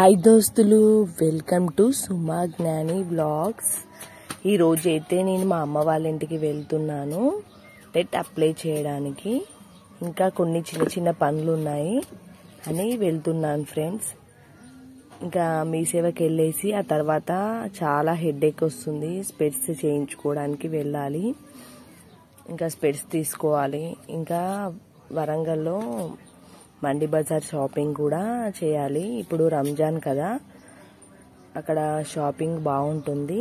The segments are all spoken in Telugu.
హాయ్ దోస్తులు, వెల్కమ్ టు సుమా జ్ఞాని బ్లాగ్స్. ఈరోజు అయితే నేను మా అమ్మ వాళ్ళ ఇంటికి వెళ్తున్నాను టెట్ అప్లై చేయడానికి. ఇంకా కొన్ని చిన్న చిన్న పనులు ఉన్నాయి అని వెళ్తున్నాను ఫ్రెండ్స్. ఇంకా మీ సేవకి వెళ్ళేసి ఆ తర్వాత చాలా హెడేక్ వస్తుంది. స్పెట్స్ చేయించుకోవడానికి వెళ్ళాలి. ఇంకా స్పెట్స్ తీసుకోవాలి. ఇంకా వరంగల్లో మండి బజార్ షాపింగ్ కూడా చేయాలి. ఇప్పుడు రంజాన్ కదా, అక్కడ షాపింగ్ బాగుంటుంది.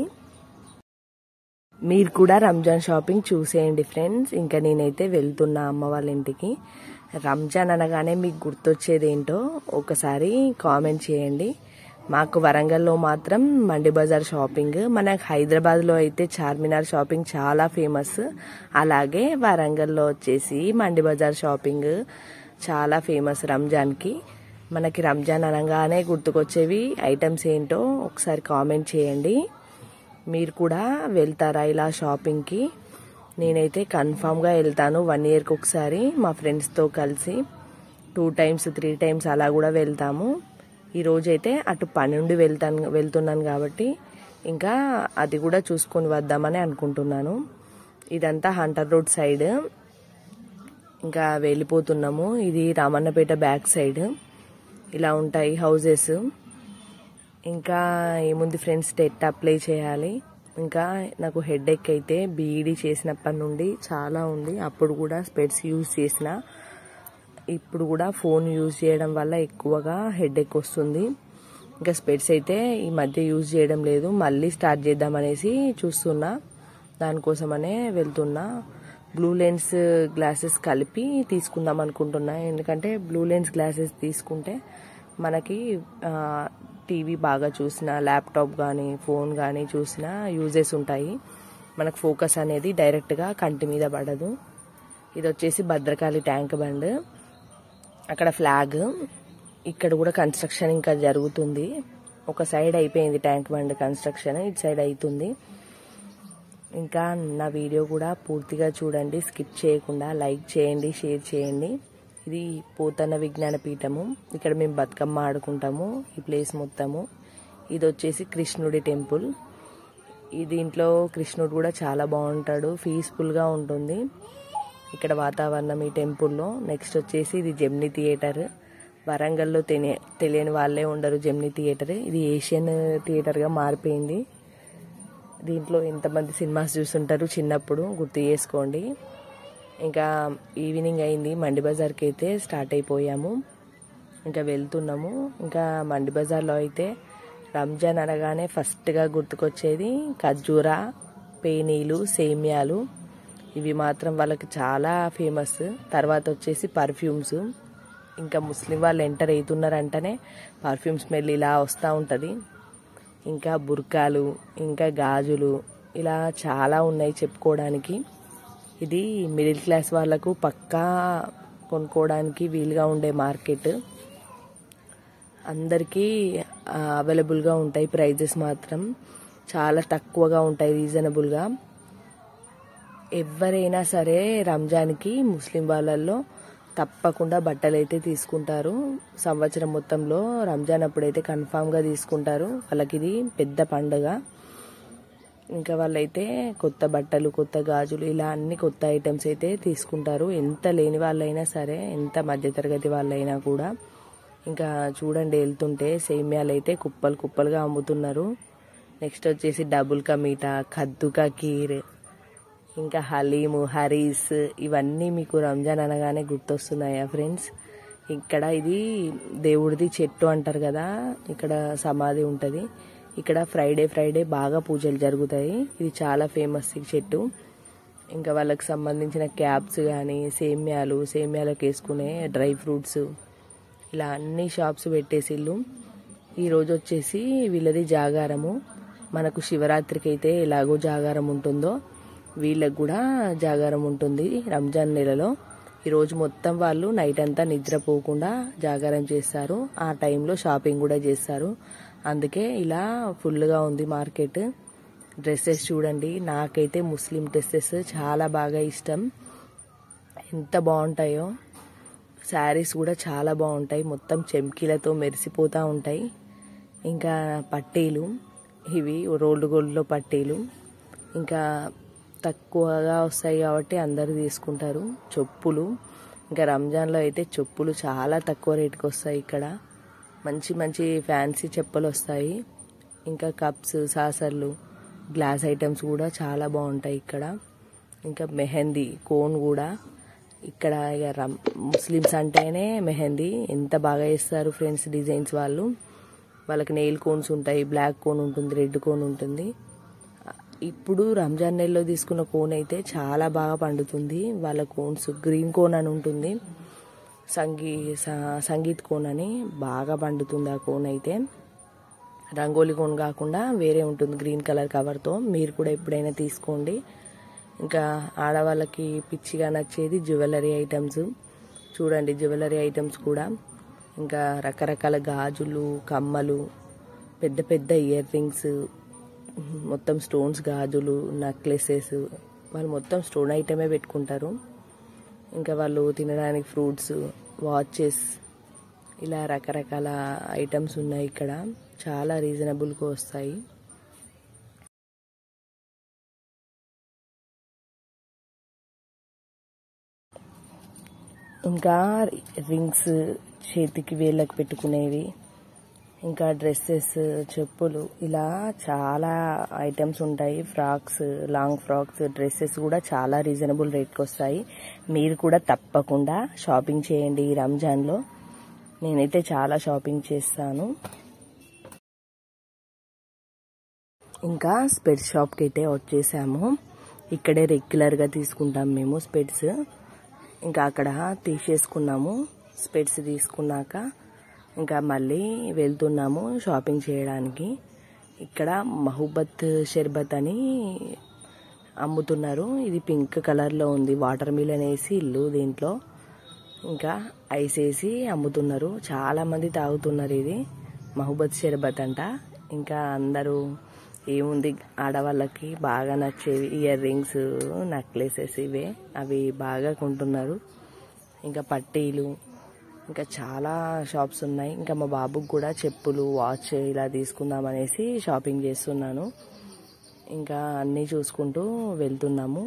మీరు కూడా రంజాన్ షాపింగ్ చూసేయండి ఫ్రెండ్స్. ఇంకా నేనైతే వెళ్తున్నా అమ్మ వాళ్ళ ఇంటికి. రంజాన్ అనగానే మీకు గుర్తొచ్చేది ఏంటో ఒకసారి కామెంట్ చేయండి. మాకు వరంగల్లో మాత్రం మండి బజార్ షాపింగ్, మనకు హైదరాబాద్లో అయితే చార్మినార్ షాపింగ్ చాలా ఫేమస్. అలాగే వరంగల్లో వచ్చేసి మండి బజార్ షాపింగ్ చాలా ఫేమస్ రంజాన్కి. మనకి రంజాన్ అనగానే గుర్తుకొచ్చేవి ఐటమ్స్ ఏంటో ఒకసారి కామెంట్ చేయండి. మీరు కూడా వెళ్తారా ఇలా షాపింగ్కి? నేనైతే కన్ఫామ్గా వెళ్తాను. 1 ఇయర్కి ఒకసారి మా ఫ్రెండ్స్తో కలిసి 2 times 3 times అలా కూడా వెళ్తాము. ఈరోజైతే అటు పని నుండి వెళ్తున్నాను కాబట్టి ఇంకా అది కూడా చూసుకొని వద్దామని అనుకుంటున్నాను. ఇదంతా హంటర్ రోడ్ సైడ్. ఇంకా వెళ్ళిపోతున్నాము. ఇది రామన్నపేట బ్యాక్ సైడ్. ఇలా ఉంటాయి హౌజెస్. ఇంకా ఏముంది ఫ్రెండ్స్, టెట్ అప్లై చేయాలి. ఇంకా నాకు హెడేక్ అయితే బీఈడీ చేసినప్పటి నుండి చాలా ఉంది. అప్పుడు కూడా స్పెట్స్ యూజ్ చేసిన, ఇప్పుడు కూడా ఫోన్ యూజ్ చేయడం వల్ల ఎక్కువగా హెడేక్ వస్తుంది. ఇంకా స్పెట్స్ అయితే ఈ మధ్య యూజ్ చేయడం లేదు. మళ్ళీ స్టార్ట్ చేద్దామనేసి చూస్తున్నా. దానికోసమనే వెళ్తున్నా. బ్లూ లెన్స్ గ్లాసెస్ కలిపి తీసుకుందాం అనుకుంటున్నా. ఎందుకంటే బ్లూ లెన్స్ గ్లాసెస్ తీసుకుంటే మనకి టీవీ బాగా చూసినా, ల్యాప్టాప్ కానీ ఫోన్ కానీ చూసినా యూజెస్ ఉంటాయి. మనకు ఫోకస్ అనేది డైరెక్ట్గా కంటి మీద పడదు. ఇది వచ్చేసి భద్రకాళి ట్యాంక్ బండ్. అక్కడ ఫ్లాగ్. ఇక్కడ కూడా కన్స్ట్రక్షన్ ఇంకా జరుగుతుంది. ఒక సైడ్ అయిపోయింది ట్యాంక్ బండ్ కన్స్ట్రక్షన్, ఇటు సైడ్ అవుతుంది. ఇంకా నా వీడియో కూడా పూర్తిగా చూడండి, స్కిప్ చేయకుండా. లైక్ చేయండి, షేర్ చేయండి. ఇది పోతన్న విజ్ఞాన పీఠము. ఇక్కడ మేము బతుకమ్మ ఆడుకుంటాము ఈ ప్లేస్ మొత్తము. ఇది వచ్చేసి కృష్ణుడి టెంపుల్. దీంట్లో కృష్ణుడు కూడా చాలా బాగుంటాడు, పీస్ఫుల్గా ఉంటుంది ఇక్కడ వాతావరణం ఈ టెంపుల్లో. నెక్స్ట్ వచ్చేసి ఇది జెమినీ థియేటర్. వరంగల్లో తెలియని వాళ్ళే ఉండరు జెమినీ థియేటర్. ఇది ఏషియన్ థియేటర్గా మారిపోయింది. దీంట్లో ఎంతమంది సినిమాస్ చూస్తుంటారు చిన్నప్పుడు, గుర్తు చేసుకోండి. ఇంకా ఈవినింగ్ అయింది. మండి బజార్కి అయితే స్టార్ట్ అయిపోయాము. ఇంకా వెళ్తున్నాము. ఇంకా మండి బజార్లో అయితే రంజాన్ అనగానే ఫస్ట్గా గుర్తుకొచ్చేది ఖర్జూరా, పేనీలు, సేమ్యాలు. ఇవి మాత్రం వాళ్ళకి చాలా ఫేమస్. తర్వాత వచ్చేసి పర్ఫ్యూమ్స్. ఇంకా ముస్లిం వాళ్ళు ఎంటర్ అవుతున్నారంటేనే పర్ఫ్యూమ్ స్మెల్ ఇలా వస్తూ ఉంటుంది. ఇంకా బుర్కాలు, ఇంకా గాజులు, ఇలా చాలా ఉన్నాయి చెప్పుకోవడానికి. ఇది మిడిల్ క్లాస్ వాళ్ళకు పక్కా కొనుక్కోవడానికి వీలుగా ఉండే మార్కెట్. అందరికీ అవైలబుల్గా ఉంటాయి. ప్రైజెస్ మాత్రం చాలా తక్కువగా ఉంటాయి, రీజనబుల్గా. ఎవరైనా సరే రంజాన్కి ముస్లిం వాళ్ళల్లో తప్పకుండా బట్టలు అయితే తీసుకుంటారు. సంవత్సరం మొత్తంలో రంజాన్ అప్పుడైతే కన్ఫామ్గా తీసుకుంటారు. వాళ్ళకి ఇది పెద్ద పండుగ. ఇంకా వాళ్ళైతే కొత్త బట్టలు, కొత్త గాజులు, ఇలా అన్ని కొత్త ఐటమ్స్ అయితే తీసుకుంటారు. ఎంత లేని వాళ్ళైనా సరే, ఎంత మధ్యతరగతి వాళ్ళైనా కూడా. ఇంకా చూడండి, వెళ్తుంటే సేమ్యాలు అయితే కుప్పలు కుప్పలుగా అమ్ముతున్నారు. నెక్స్ట్ వచ్చేసి డబుల్ కా మీఠా, కద్దు కా కీర్, ఇంకా హలీము, హరీస్, ఇవన్నీ మీకు రంజాన్ అనగానే గుర్తొస్తున్నాయా ఫ్రెండ్స్? ఇక్కడ ఇది దేవుడిది చెట్టు అంటారు కదా, ఇక్కడ సమాధి ఉంటుంది. ఇక్కడ ఫ్రైడే బాగా పూజలు జరుగుతాయి. ఇది చాలా ఫేమస్ ఈ చెట్టు. ఇంకా వాళ్ళకి సంబంధించిన క్యాప్స్ కానీ, సేమ్యాలకు వేసుకునే డ్రై ఫ్రూట్స్, ఇలా అన్ని షాప్స్ పెట్టేసిళ్ళు. ఈరోజు వచ్చేసి వీళ్ళది జాగారము. మనకు శివరాత్రికి అయితే ఎలాగో జాగారం ఉంటుందో వీళ్ళకి కూడా జాగారం ఉంటుంది రంజాన్ నెలలో. ఈరోజు మొత్తం వాళ్ళు నైట్ అంతా నిద్రపోకుండా జాగారం చేస్తారు. ఆ టైంలో షాపింగ్ కూడా చేస్తారు. అందుకే ఇలా ఫుల్గా ఉంది మార్కెట్. డ్రెస్సెస్ చూడండి, నాకైతే ముస్లిం డ్రెస్సెస్ చాలా బాగా ఇష్టం. ఎంత బాగుంటాయో. శారీస్ కూడా చాలా బాగుంటాయి, మొత్తం చెమ్కీలతో మెరిసిపోతూ ఉంటాయి. ఇంకా పట్టీలు, ఇవి రోల్డ్ గోల్డ్లో పట్టీలు, ఇంకా తక్కువగా వస్తాయి కాబట్టి అందరూ తీసుకుంటారు. చెప్పులు, ఇంకా రంజాన్లో అయితే చెప్పులు చాలా తక్కువ రేటుకి వస్తాయి. ఇక్కడ మంచి మంచి ఫ్యాన్సీ చెప్పులు వస్తాయి. ఇంకా కప్స్, సాసర్లు, గ్లాస్ ఐటమ్స్ కూడా చాలా బాగుంటాయి ఇక్కడ. ఇంకా మెహందీ కోన్ కూడా ఇక్కడ, ఇక ముస్లిమ్స్ అంటేనే మెహందీ ఎంత బాగా వేస్తారు ఫ్రెండ్స్ డిజైన్స్. వాళ్ళకి నెయిల్ కోన్స్ ఉంటాయి, బ్లాక్ కోన్ ఉంటుంది, రెడ్ కోన్ ఉంటుంది. ఇప్పుడు రంజాన్ నెలలో తీసుకున్న కోన్ అయితే చాలా బాగా పండుతుంది. వాళ్ళ కోన్స్ గ్రీన్ కోన్ అని ఉంటుంది, సంగీత్ కోన్ అని బాగా పండుతుంది ఆ కోన్ అయితే. రంగోలీ కోన్ కాకుండా వేరే ఉంటుంది గ్రీన్ కలర్ కవర్తో. మీరు కూడా ఎప్పుడైనా తీసుకోండి. ఇంకా ఆడవాళ్ళకి పిచ్చిగా నచ్చేది జ్యువెలరీ ఐటమ్స్. చూడండి జ్యువెలరీ ఐటమ్స్ కూడా, ఇంకా రకరకాల గాజులు, కమ్మలు, పెద్ద పెద్ద ఇయర్ రింగ్స్, మొత్తం స్టోన్స్, గాజులు, నెక్లెసెస్, వాళ్ళు మొత్తం స్టోన్ ఐటమే పెట్టుకుంటారు. ఇంకా వాళ్ళు తినడానికి ఫ్రూట్స్, వాచెస్, ఇలా రకరకాల ఐటమ్స్ ఉన్నాయి ఇక్కడ. చాలా రీజనబుల్గా వస్తాయి. ఇంకా రింగ్స్, చేతికి వేళ్ళకి పెట్టుకునేవి, ఇంకా డ్రెస్సెస్, చెప్పులు, ఇలా చాలా ఐటమ్స్ ఉంటాయి. ఫ్రాక్స్, లాంగ్ ఫ్రాక్స్, డ్రెస్సెస్ కూడా చాలా రీజనబుల్ రేట్కి వస్తాయి. మీరు కూడా తప్పకుండా షాపింగ్ చేయండి ఈ రంజాన్లో. నేనైతే చాలా షాపింగ్ చేస్తాను. ఇంకా స్పెట్స్ షాప్కి అయితే వచ్చేసాము. ఇక్కడే రెగ్యులర్గా తీసుకుంటాం మేము స్పెట్స్. ఇంకా అక్కడ తీసేసుకున్నాము. స్పెట్స్ తీసుకున్నాక ఇంకా మళ్ళీ వెళ్తున్నాము షాపింగ్ చేయడానికి. ఇక్కడ మహబూబత్ షర్బత్ అని అమ్ముతున్నారు. ఇది పింక్ కలర్లో ఉంది. వాటర్ మిలన్ వేసి ఇల్లు దీంట్లో, ఇంకా ఐస్ వేసి అమ్ముతున్నారు. చాలా మంది తాగుతున్నారు. ఇది మహబూబత్ షర్బత్ అంట. ఇంకా అందరూ ఏముంది, ఆడవాళ్ళకి బాగా నచ్చేవి ఇయర్ రింగ్స్, నెక్లెసెస్, ఇవే అవి బాగా కొంటున్నారు. ఇంకా పట్టీలు, ఇంకా చాలా షాప్స్ ఉన్నాయి. ఇంకా మా బాబుకి కూడా చెప్పులు, వాచ్ ఇలా తీసుకుందామనేసి షాపింగ్ చేస్తున్నాను. ఇంకా అన్నీ చూసుకుంటూ వెళ్తున్నాము.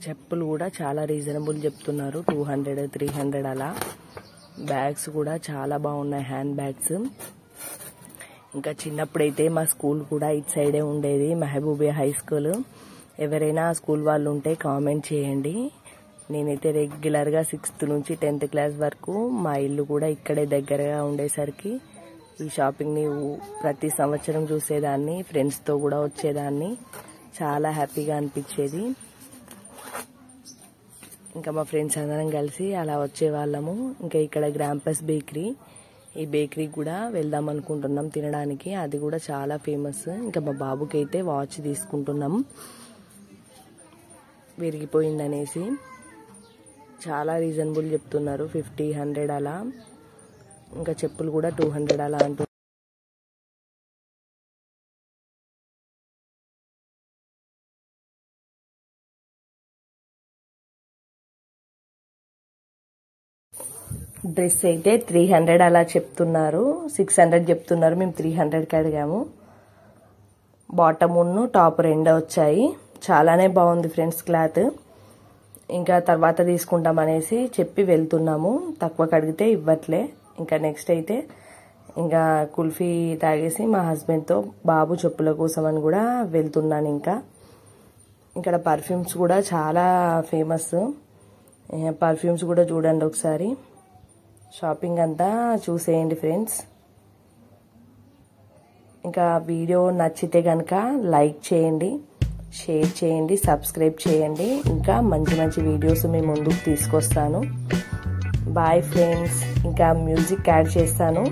చెప్పులు కూడా చాలా రీజనబుల్ చెప్తున్నారు, 200, 300 అలా. బ్యాగ్స్ కూడా చాలా బాగున్నాయి, హ్యాండ్ బ్యాగ్స్. ఇంకా చిన్నప్పుడైతే మా స్కూల్ కూడా ఇటు సైడే ఉండేది, మహబూబియా హై స్కూల్. ఎవరైనా స్కూల్ వాళ్ళు ఉంటే కామెంట్ చేయండి. నేనైతే రెగ్యులర్గా 6th నుంచి 10th క్లాస్ వరకు మా ఇల్లు కూడా ఇక్కడే దగ్గరగా ఉండేసరికి ఈ షాపింగ్ని ప్రతి సంవత్సరం చూసేదాన్ని. ఫ్రెండ్స్తో కూడా వచ్చేదాన్ని, చాలా హ్యాపీగా అనిపించేది. ఇంకా మా ఫ్రెండ్స్ అందరం కలిసి అలా వచ్చేవాళ్ళము. ఇంకా ఇక్కడ గ్రాంపస్ బేకరీ, ఈ బేకరీ కూడా వెళ్దాం అనుకుంటున్నాం తినడానికి. అది కూడా చాలా ఫేమస్. ఇంకా మా బాబుకి అయితే వాచ్ తీసుకుంటున్నాం, విరిగిపోయిందనేసి. చాలా రీజనబుల్ చెప్తున్నారు, 50, 100 అలా. ఇంకా చెప్పులు కూడా 200 అలా అంటున్నారు. డ్రెస్ అయితే 300 అలా చెప్తున్నారు, 600 చెప్తున్నారు. మేము 300కి అడిగాము. బాటమ్ ఉన్ను టాప్ 2 వచ్చాయి. చాలానే బాగుంది ఫ్రెండ్స్ క్లాత్. ఇంకా తర్వాత తీసుకుంటాం అనేసి చెప్పి వెళ్తున్నాము. తక్కువకి అడిగితే ఇవ్వట్లే. ఇంకా నెక్స్ట్ అయితే ఇంకా కుల్ఫీ తాగేసి మా హస్బెండ్తో బాబు చెప్పుల కోసం అని కూడా వెళ్తున్నాను. ఇంకా ఇక్కడ పర్ఫ్యూమ్స్ కూడా చాలా ఫేమస్. పర్ఫ్యూమ్స్ కూడా చూడండి ఒకసారి. షాపింగ్ అంతా చూసేయండి ఫ్రెండ్స్. ఇంకా వీడియో నచ్చితే కనుక లైక్ చేయండి, షేర్ చేయండి, సబ్స్క్రైబ్ చేయండి. ఇంకా మంచి మంచి వీడియోస్ మీ ముందుకు తీసుకొస్తాను. Bye friends. ఇంకా మ్యూజిక్ యాడ్ చేస్తాను.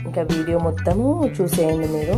ఇంకా వీడియో మొత్తము చూసేయండి మీరు.